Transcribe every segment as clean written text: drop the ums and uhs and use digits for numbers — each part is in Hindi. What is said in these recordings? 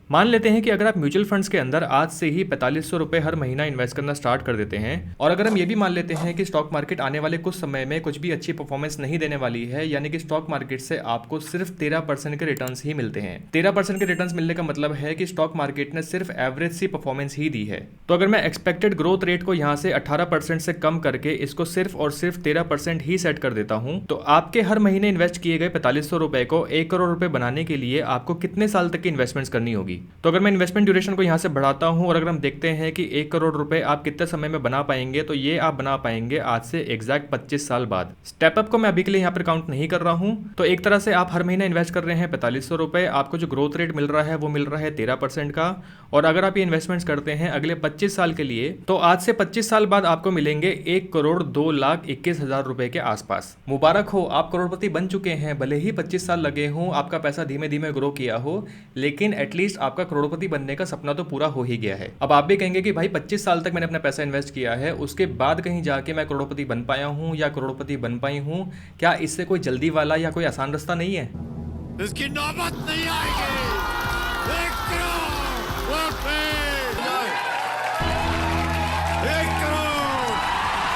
मान लेते हैं कि अगर आप म्यूचुअल फंड्स के अंदर आज से ही 4500 रुपए हर महीना इन्वेस्ट करना स्टार्ट कर देते हैं, और अगर हम ये भी मान लेते हैं कि स्टॉक मार्केट आने वाले कुछ समय में कुछ भी अच्छी परफॉर्मेंस नहीं देने वाली है, यानी कि स्टॉक मार्केट से आपको सिर्फ 13% के रिटर्न्स ही मिलते हैं। 13% के रिटर्न्स मिलने का मतलब है कि स्टॉक मार्केट ने सिर्फ एवरेज सी परफॉर्मेंस ही दी है। तो अगर मैं एक्सपेक्टेड ग्रोथ रेट को यहाँ से 18% से कम करके इसको सिर्फ और सिर्फ 13% ही सेट कर देता हूँ, तो आपके हर महीने इन्वेस्ट किए गए 4500 रुपए को 1 करोड़ रुपए बनाने के लिए आपको कितने साल तक की इन्वेस्टमेंट्स करनी होगी। तो अगर मैं इन्वेस्टमेंट ड्यूरेशन को यहां से बढ़ाता हूं और अगर हम देखते हैं कि 1 करोड़ रुपए आप कितने समय में बना पाएंगे, तो ये आप बना पाएंगे आज से एग्जैक्ट 25 साल बाद। स्टेप अप को मैं अभी के लिए यहां पर काउंट नहीं कर रहा हूं। तो एक तरह से आप हर महीने इन्वेस्ट कर रहे हैं 4500 रुपए, आपको जो ग्रोथ रेट मिल रहा है वो मिल रहा है 13% का, और अगर आप ये इन्वेस्टमेंट्स करते हैं अगले 25 साल के लिए, तो आज से 25 साल बाद आपको मिलेंगे 1,02,21,000 रुपए के आसपास। मुबारक हो, आप करोड़पति बन चुके हैं। भले ही 25 साल लगे हों, आपका पैसा धीमे धीमे ग्रो किया हो, लेकिन एटलीस्ट आपका करोड़पति बनने का सपना तो पूरा हो ही गया है। अब आप भी कहेंगे कि भाई 25 साल तक मैंने अपना पैसा इन्वेस्ट किया है, उसके बाद कहीं जाके मैं करोड़पति बन पाया हूं या करोड़पति बन पाई हूं, क्या इससे कोई जल्दी वाला या कोई आसान रास्ता नहीं है? इसकी नौबत नहीं आएगी। 1 करोड़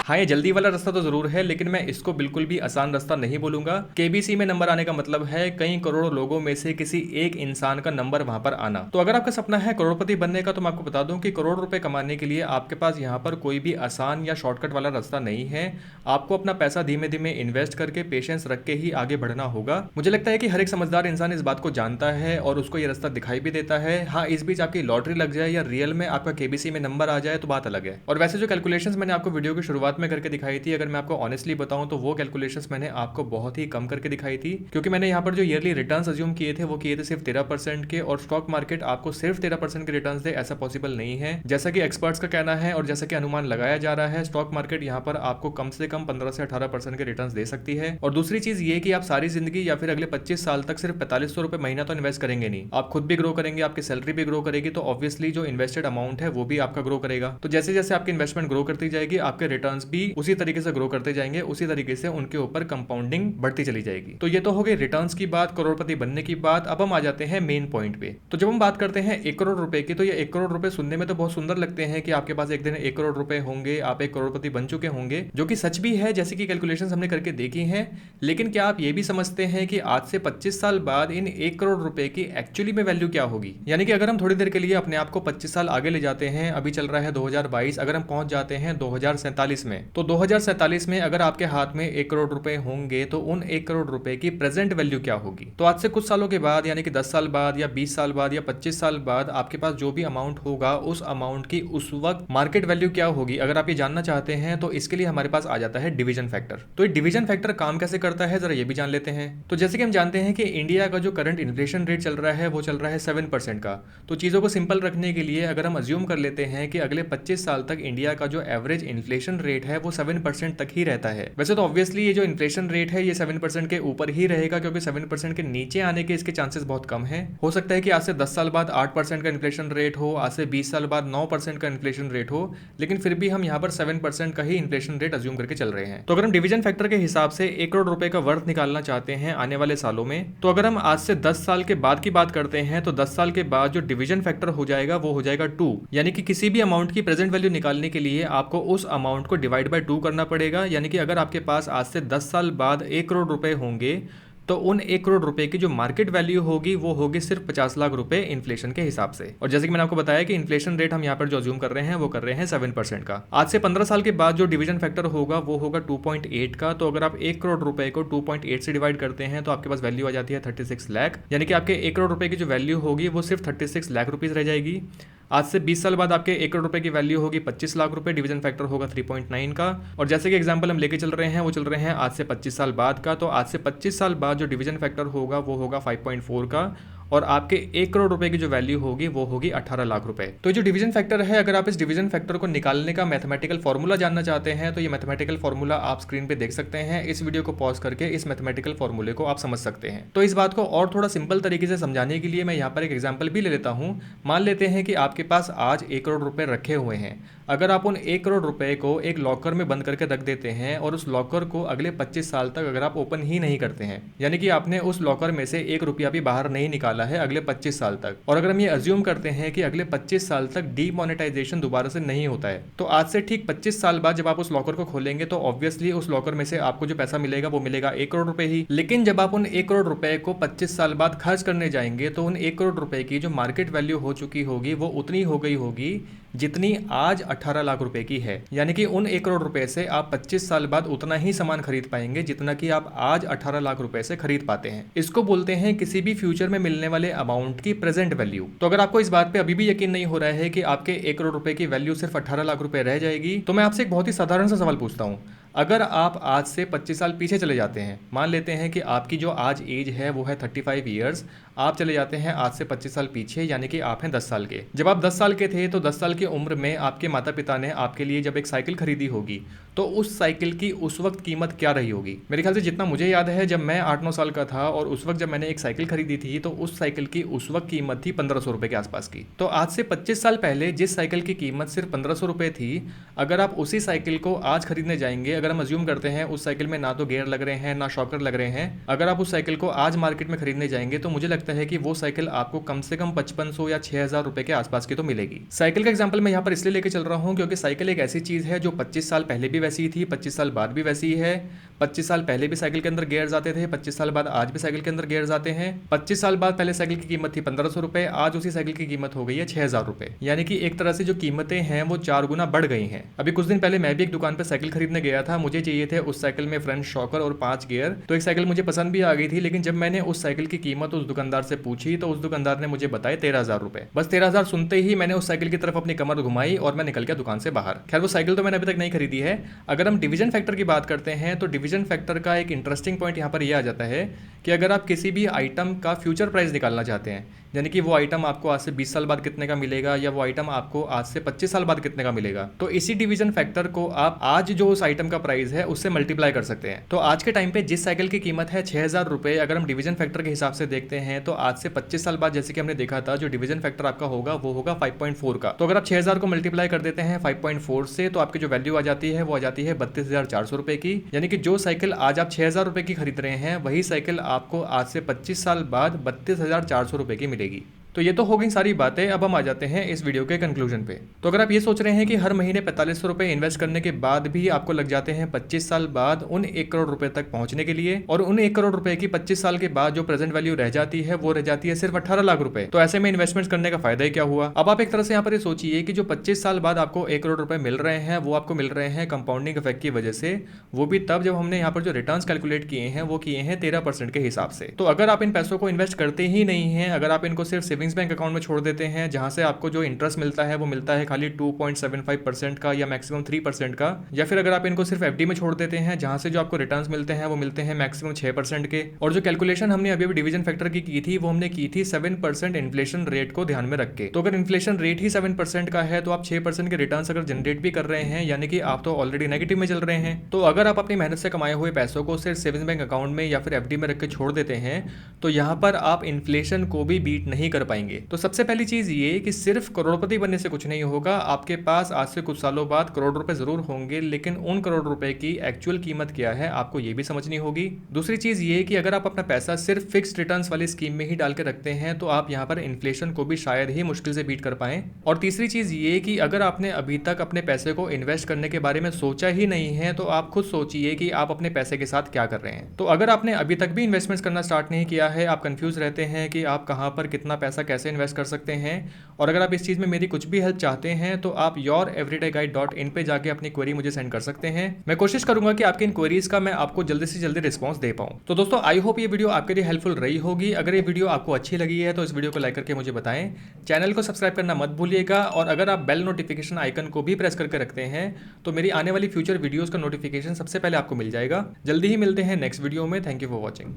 हाँ, ये जल्दी वाला रास्ता तो जरूर है, लेकिन मैं इसको बिल्कुल भी आसान रास्ता नहीं बोलूंगा। केबीसी में नंबर आने का मतलब है कई करोड़ लोगों में से किसी एक इंसान का नंबर वहां पर आना। तो अगर आपका सपना है करोड़पति बनने का, तो मैं आपको बता दूं कि करोड़ रुपए कमाने के लिए आपके पास यहाँ पर कोई भी आसान या शॉर्टकट वाला रास्ता नहीं है। आपको अपना पैसा धीमे धीमे इन्वेस्ट करके पेशेंस रख के ही आगे बढ़ना होगा। मुझे लगता है कि हर एक समझदार इंसान इस बात को जानता है और उसको ये रास्ता दिखाई भी देता है। हाँ, इस बीच आपकी लॉटरी लग जाए या रियल में आपका केबीसी में नंबर आ जाए तो बात अलग है। और वैसे जो कैलकुलेशंस मैंने आपको वीडियो की शुरुआत में करके दिखाई थी, अगर मैं आपको ऑनेस्टली बताऊं तो वो कैलकुलेशंस मैंने आपको बहुत ही कम करके दिखाई थी, क्योंकि मैंने यहाँ पर जो ईयरली रिटर्न्स अज्यूम किए थे वो किए थे सिर्फ 13% के, और स्टॉक मार्केट आपको सिर्फ 13% के रिटर्न्स दे ऐसा पॉसिबल नहीं है, जैसा कि एक्सपर्ट्स का कहना है और जैसा कि अनुमान लगाया जा रहा है। स्टॉक मार्केट यहाँ पर आपको कम से कम 15 से 18% के रिटर्न्स दे सकती है। और दूसरी चीज ये कि आप सारी जिंदगी या फिर अगले 25 साल तक सिर्फ 4500 रुपए महीना तो इन्वेस्ट करेंगे नहीं, आप खुद भी ग्रो करेंगे, आपकी सैलरी भी ग्रो करेगी, तो ऑब्वियसली जो इन्वेस्टेड अमाउंट है वो भी आपका ग्रो करेगा। तो जैसे जैसे आपकी इन्वेस्टमेंट ग्रो करती जाएगी, आपके रिटर्न्स भी उसी तरीके से ग्रो करते जाएंगे, उसी तरीके से उनके ऊपर कंपाउंडिंग बढ़ती चली जाएगी। तो ये तो हो गई रिटर्न्स की बात, करोड़पति बनने की बात। अब हम आ जाते हैं मेन पॉइंट पे। तो जब हम बात करते हैं 1 करोड़ रुपए की, तो ये 1 करोड़ रुपए सुनने में तो बहुत सुंदर लगते हैं कि आपके पास एक दिन 1 करोड़ रुपए होंगे, आप एक करोड़पति बन चुके होंगे, जो कि सच भी है जैसे कि कैलकुलेशंस हमने करके देखी हैं। लेकिन क्या आप ये भी समझते हैं कि आज से 25 साल बाद इन 1 करोड़ रुपए की एक्चुअली में वैल्यू क्या होगी? यानी कि अगर हम थोड़ी देर के लिए अपने आप को 25 साल आगे ले जाते हैं, अभी चल रहा है 2022, अगर हम पहुंच जाते हैं 2047 में, तो 2047 में अगर आपके हाथ में 1 करोड़ रुपए होंगे, तो उन 1 करोड़ रुपए की प्रेजेंट वैल्यू क्या होगी? तो आज से कुछ सालों के बाद, यानी कि 10 साल बाद या 20 साल बाद या 25 साल बाद आपके पास जो भी अमाउंट होगा, उस अमाउंट की उस वक्त मार्केट वैल्यू क्या होगी? अगर आप ये जानना चाहते हैं तो इसके लिए हमारे पास आ जाता है डिवीजन फैक्टर। तो ये डिवीजन फैक्टर काम कैसे करता है, जरा ये भी जान लेते हैं। तो जैसे कि हम जानते हैं कि इंडिया का जो करंट इन्फ्लेशन रेट चल रहा है वो चल रहा है 7% का। तो चीजों को सिंपल रखने के लिए अगर हम अज्यूम कर लेते हैं कि अगले 25 साल तक इंडिया का जो एवरेज इन्फ्लेशन रेट है वो 7% तक ही रहता है। वैसे तो ऑब्वियसली ये जो इन्फ्लेशन रेट है ये 7% के ऊपर ही रहेगा, क्योंकि 7% के नीचे आने के इसके चांसेस बहुत कम है। हो सकता है कि आज से 10 साल बाद 8% का इन्फ्लेशन रेट हो, आज से 20 साल बाद 9% का इन्फ्लेशन रेट हो, लेकिन फिर भी हम यहाँ पर 7% का ही इन्फ्लेशन रेट अज्यूम करके चल रहे हैं। तो अगर हम डिवीजन फैक्टर के हिसाब से 1 करोड़ रुपए का वर्थ निकालना चाहते हैं आने वाले सालों में, तो अगर हम आज से 10 साल के बाद की बात करते हैं, तो 10 साल के बाद जो डिवीजन फैक्टर हो जाएगा वो हो जाएगा 2। यानी कि किसी भी अमाउंट की प्रेजेंट वैल्यू निकालने के लिए आपको उस अमाउंट को डिवाइड बाय 2 करना पड़ेगा। यानी कि अगर आपके पास आज से 10 साल बाद 1 करोड़ रुपए होंगे, तो उन 1 करोड़ रुपए की जो मार्केट वैल्यू होगी वो होगी सिर्फ 50 लाख रुपए इन्फ्लेशन के हिसाब से। और जैसे कि मैंने आपको बताया कि इन्फ्लेशन रेट हम यहाँ पर जो अज्यूम कर रहे हैं वो कर रहे हैं 7% का। आज से 15 साल के बाद जो डिवीजन फैक्टर होगा वो होगा 2.8 का। तो अगर आप 1 करोड़ रुपए को 2.8 से डिवाइड करते हैं तो आपके पास वैल्यू आ जाती है 36 लाख। यानी कि आपके 1 करोड़ रुपए की जो वैल्यू होगी वो सिर्फ 36 लाख रुपीज रह जाएगी। आज से 20 साल बाद आपके 1 करोड़ रुपए की वैल्यू होगी 25 लाख रुपए, डिवीजन फैक्टर होगा 3.9 का। और जैसे कि एग्जांपल हम लेके चल रहे हैं वो चल रहे हैं आज से 25 साल बाद का। तो आज से 25 साल बाद जो डिवीजन फैक्टर होगा वो होगा 5.4 का, और आपके 1 करोड़ रुपए की जो वैल्यू होगी वो होगी 18 लाख रुपए। तो जो डिवीजन फैक्टर है, अगर आप इस डिवीजन फैक्टर को निकालने का मैथमेटिकल फॉर्मूला जानना चाहते हैं तो ये मैथमेटिकल फॉर्मूला आप स्क्रीन पे देख सकते हैं। इस वीडियो को पॉज करके इस मैथमेटिकल फॉर्मूले को आप समझ सकते हैं। तो इस बात को और थोड़ा सिंपल तरीके से समझाने के लिए मैं यहाँ पर एक एग्जाम्पल भी ले लेता हूँ। मान लेते हैं कि आपके पास आज 1 करोड़ रुपए रखे हुए हैं। अगर आप उन 1 करोड़ रुपए को एक लॉकर में बंद करके रख देते हैं और उस लॉकर को अगले 25 साल तक अगर आप ओपन ही नहीं करते हैं, यानी कि आपने उस लॉकर में से 1 रुपया भी बाहर नहीं निकाला है अगले 25 साल तक, और अगर हम ये अज्यूम करते हैं कि अगले 25 साल तक डीमोनेटाइजेशन दोबारा से नहीं होता है, तो आज से ठीक 25 साल बाद जब आप उस लॉकर को खोलेंगे तो ऑब्वियसली उस लॉकर में से आपको जो पैसा मिलेगा वो मिलेगा 1 करोड़ रुपए ही। लेकिन जब आप उन 1 करोड़ रुपए को 25 साल बाद खर्च करने जाएंगे तो उन 1 करोड़ रुपए की जो मार्केट वैल्यू हो चुकी होगी वो उतनी हो गई होगी जितनी आज 18 लाख रुपए की है। यानी कि उन 1 करोड़ रुपए से आप 25 साल बाद उतना ही सामान खरीद पाएंगे जितना कि आप आज 18 लाख रुपए से खरीद पाते हैं। इसको बोलते हैं किसी भी फ्यूचर में मिलने वाले अमाउंट की प्रेजेंट वैल्यू। तो अगर आपको इस बात पे अभी भी यकीन नहीं हो रहा है कि आपके 1 करोड़ रुपए की वैल्यू सिर्फ 18 लाख रुपए रह जाएगी, तो मैं आपसे एक बहुत ही साधारण सा सवाल पूछता हूँ। अगर आप आज से 25 साल पीछे चले जाते हैं, मान लेते हैं कि आपकी जो आज एज है वो है 35 ईयर्स, आप चले जाते हैं आज से 25 साल पीछे, यानी कि आप हैं 10 साल के। जब आप 10 साल के थे तो 10 साल की उम्र में आपके माता पिता ने आपके लिए जब एक साइकिल खरीदी होगी तो उस साइकिल की उस वक्त कीमत क्या रही होगी? मेरे ख्याल से जितना मुझे याद है, जब मैं 8-9 साल का था और उस वक्त जब मैंने एक साइकिल खरीदी थी तो उस साइकिल की उस वक्त कीमत थी 1500 रुपये के आसपास की। तो आज से 25 साल पहले जिस साइकिल की कीमत सिर्फ 1500 रुपये थी, अगर आप उसी साइकिल को आज खरीदने जाएंगे, अगर हम अज्यूम करते हैं उस साइकिल में ना तो गियर लग रहे हैं ना शॉकर लग रहे हैं, अगर आप उस साइकिल को आज मार्केट में खरीदने जाएंगे तो मुझे लगता है कि वो साइकिल आपको कम से कम 5500 या 6000 रुपए के आसपास की तो मिलेगी। साइकिल का एग्जांपल मैं यहाँ पर इसलिए लेके चल रहा हूँ क्योंकि साइकिल एक ऐसी चीज है जो 25 साल पहले भी वैसी थी, 25 साल बाद भी वैसी है। 25 साल पहले भी साइकिल के अंदर गियर्स आते थे, 25 साल बाद आज भी साइकिल के अंदर गियर्स आते हैं। 25 साल बाद पहले साइकिल की कीमत थी 1500 रुपए, आज उसी साइकिल की कीमत हो गई है 6000 रुपए। यानी कि एक तरह से जो कीमतें हैं वो 4 गुना बढ़ गई हैं। अभी कुछ दिन पहले मैं भी एक दुकान पर साइकिल खरीदने गया था, मुझे चाहिए थे उस साइकिल में फ्रंट शॉकर और 5 गियर। तो एक साइकिल मुझे पसंद भी आ गई थी, लेकिन जब मैंने उस साइकिल की कीमत उस दुकानदार से पूछी तो उस दुकानदार ने मुझे बताया 13,000 रुपए। बस 13,000 सुनते ही मैंने उस साइकिल की तरफ अपनी कमर घुमाई और मैं निकल गया दुकान से बाहर। खैर वो साइकिल तो मैंने अभी तक नहीं खरीदी है। अगर हम डिवीजन फैक्टर की बात करते हैं तो डिवीजन फैक्टर का एक इंटरेस्टिंग पॉइंट यहाँ पर यह आ जाता है कि अगर आप किसी भी आइटम का फ्यूचर प्राइस निकालना चाहते हैं, यानी कि वो आइटम आपको आज से 20 साल बाद कितने का मिलेगा या वो आइटम आपको आज से 25 साल बाद कितने का मिलेगा, तो इसी डिवीजन फैक्टर को आप आज जो उस आइटम का प्राइस है उससे मल्टीप्लाई कर सकते हैं। तो आज के टाइम पे जिस साइकिल की कीमत है 6000 रुपए, अगर हम डिवीजन फैक्टर के हिसाब से देखते हैं तो आज से 25 साल बाद जैसे कि हमने देखा था जो डिवीजन फैक्टर आपका होगा वो होगा 5.4 का। तो अगर आप 6000 को मल्टीप्लाई कर देते हैं 5.4 से तो आपकी जो वैल्यू आ जाती है वो आ जाती है 32,400 रुपए की। यानी कि जो साइकिल आज आप 6000 रुपए की खरीद रहे हैं वही साइकिल आपको आज से 25 साल बाद 32,400 रुपए की मिलेगी। तो ये तो हो गई सारी बातें। अब हम आ जाते हैं इस वीडियो के कंक्लूजन पे। तो अगर आप ये सोच रहे हैं कि हर महीने 4500 रुपए इन्वेस्ट करने के बाद भी आपको लग जाते हैं 25 साल बाद उन 1 करोड़ रुपए तक पहुंचने के लिए, और उन 1 करोड़ रुपए की 25 साल के बाद जो प्रेजेंट वैल्यू रह जाती है वो रह जाती है सिर्फ 18 लाख रुपए, तो ऐसे में इन्वेस्टमेंट करने का फायदा ही क्या हुआ? अब आप एक तरह से यहाँ पर ये सोचिए कि जो 25 साल बाद आपको 1 करोड़ रुपए मिल रहे हैं वो आपको मिल रहे हैं कंपाउंडिंग इफेक्ट की वजह से, वो भी तब जब हमने यहाँ पर जो रिटर्न्स कैलकुलेट किए हैं वो किए हैं 13% के हिसाब से। तो अगर आप इन पैसों को इन्वेस्ट करते ही नहीं है, अगर आप इनको सिर्फ सेविंग्स बैंक अकाउंट में छोड़ देते हैं जहां से आपको जो इंटरेस्ट मिलता है वो मिलता है खाली 2.75% का या मैक्सिमम 3% का, या फिर अगर आप इनको सिर्फ एफडी में छोड़ देते हैं जहां से जो आपको रिटर्न्स मिलते हैं वो मिलते हैं मैक्सिमम 6% के, और जो कैलकुलेशन हमने अभी डिवीजन फैक्टर की थी वो हमने की थी 7% इन्फ्लेशन रेट को ध्यान में रख के। तो अगर इन्फ्लेशन रेट ही 7% का है तो आप 6% के रिटर्न्स अगर जनरेट भी कर रहे हैं, यानी कि आप तो ऑलरेडी नेगेटिव में चल रहे हैं। तो अगर आप अपनी मेहनत से कमाए हुए पैसों को सिर्फ सेविंग्स बैंक अकाउंट में या फिर एफडी में रख के छोड़ देते हैं तो यहाँ पर आप इन्फ्लेशन को भी बीट नहीं कर पाएंगे। तो सबसे पहली चीज ये कि सिर्फ करोड़पति बनने से कुछ नहीं होगा, आपके पास आज से कुछ सालों बाद करोड़ रुपए जरूर होंगे, लेकिन उन करोड़ रुपए की एक्चुअल कीमत क्या है आपको ये भी समझनी होगी। दूसरी चीज ये कि अगर आप अपना पैसा सिर्फ फिक्स्ड रिटर्न्स वाली स्कीम में ही डाल के रखते हैं तो आप यहाँ पर इन्फ्लेशन को भी शायद ही मुश्किल से बीट कर पाएं। और तीसरी चीज ये कि अगर आपने अभी तक अपने पैसे को इन्वेस्ट करने के बारे में सोचा ही नहीं है तो आप खुद सोचिए कि आप अपने पैसे के साथ क्या कर रहे हैं। तो अगर आपने अभी तक भी इन्वेस्टमेंट करना स्टार्ट नहीं किया है, आप कंफ्यूज रहते हैं कि आप कहाँ पर कितना पैसा कैसे इन्वेस्ट कर सकते हैं, और अगर आप इस चीज में मेरी कुछ भी हेल्प चाहते हैं तो आप youreveryday.guide.in पे जाके अपनी क्वेरी मुझे सेंड कर सकते हैं। मैं कोशिश करूंगा कि आपकी इन क्वेरीज का मैं आपको जल्दी से जल्दी रिस्पांस दे पाऊं। तो दोस्तों आई होप ये वीडियो आपके लिए हेल्पफुल रही होगी। अगर ये वीडियो आपको अच्छी लगी है तो इस वीडियो को लाइक करके मुझे बताएं, चैनल को सब्सक्राइब करना मत भूलिएगा, और अगर आप बेल नोटिफिकेशन आइकन को भी प्रेस करके रखते हैं तो मेरी आने वाली फ्यूचर वीडियोज का नोटिफिकेशन सबसे पहले आपको मिल जाएगा। जल्दी ही मिलते हैं नेक्स्ट वीडियो में। Thank you for watching.